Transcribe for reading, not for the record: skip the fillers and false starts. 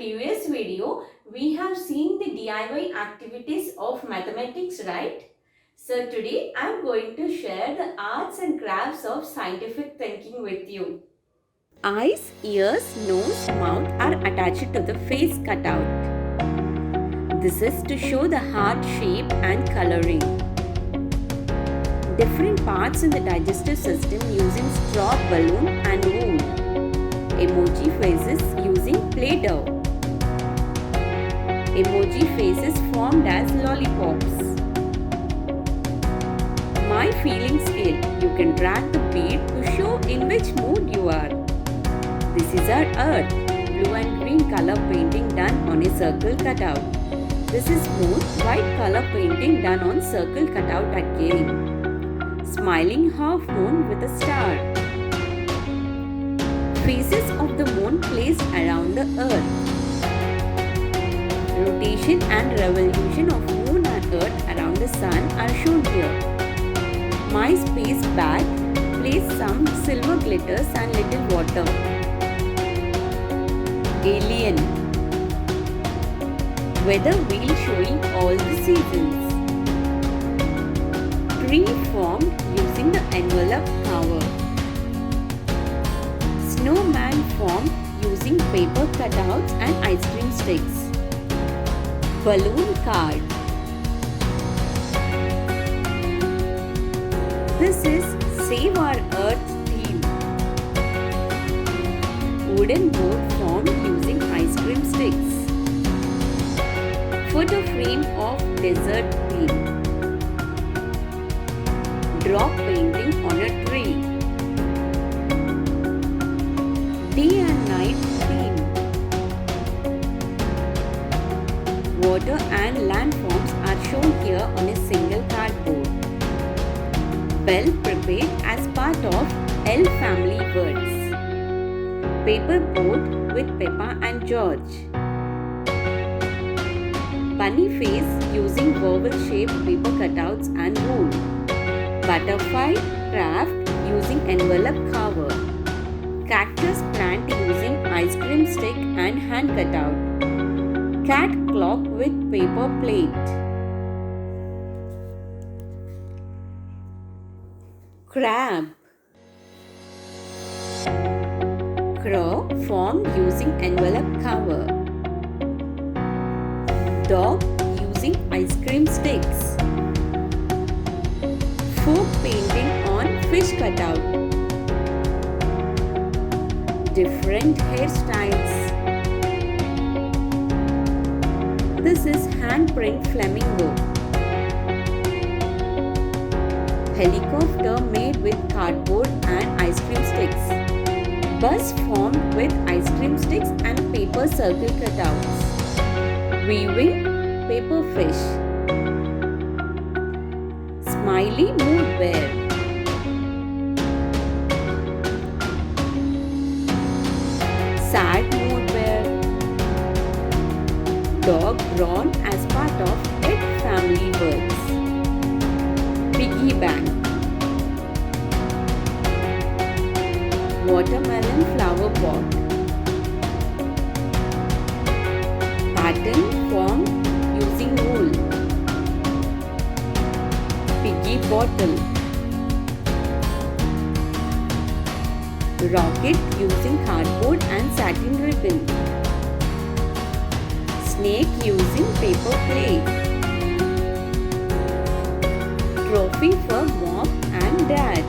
previous video, we have seen the DIY activities of mathematics, right? So today I am going to share the arts and crafts of scientific thinking with you. Eyes, ears, nose, mouth are attached to the face cutout. This is to show the heart shape and coloring. Different parts in the digestive system using straw, balloon and wool. Emoji faces using Play-Doh. Emoji faces formed as lollipops. My feeling scale. You can drag the bead to show in which mood you are. This is our earth. Blue and green color painting done on a circle cutout. This is moon. White color painting done on circle cutout again. Smiling half moon with a star. Phases of the moon placed around the earth. Rotation and revolution of moon and earth around the sun are shown here. My space bag placed some silver glitters and little water. Alien. Weather wheel showing all the seasons. Tree formed using the envelope cover. Snowman formed using paper cutouts and ice cream sticks. Balloon card. This is Save Our Earth theme. Wooden boat formed using ice cream sticks. Photo frame of desert theme. Drop painting on a tree. Day and night theme. Water and landforms are shown here on a single cardboard. Bell prepared as part of L family birds. Paper boat with Peppa and George. Bunny face using vowel-shaped paper cutouts and wool. Butterfly craft using envelope cover. Cactus plant using ice cream stick and hand cutout. Cat clock with paper plate. Crab. Crow formed using envelope cover. Dog using ice cream sticks. Folk painting on fish cutout. Different hairstyles. This is handprint flamingo. Helicopter made with cardboard and ice cream sticks. Bus formed with ice cream sticks and paper circle cutouts. Weaving paper fish. Smiley mood bear. Sad mood bear. Dog drawn as part of egg family birds. Piggy bank. Watermelon flower pot. Pattern formed using wool. Piggy bottle. Rocket using cardboard and satin ribbon. Snake using paper plate. Trophy for mom and dad.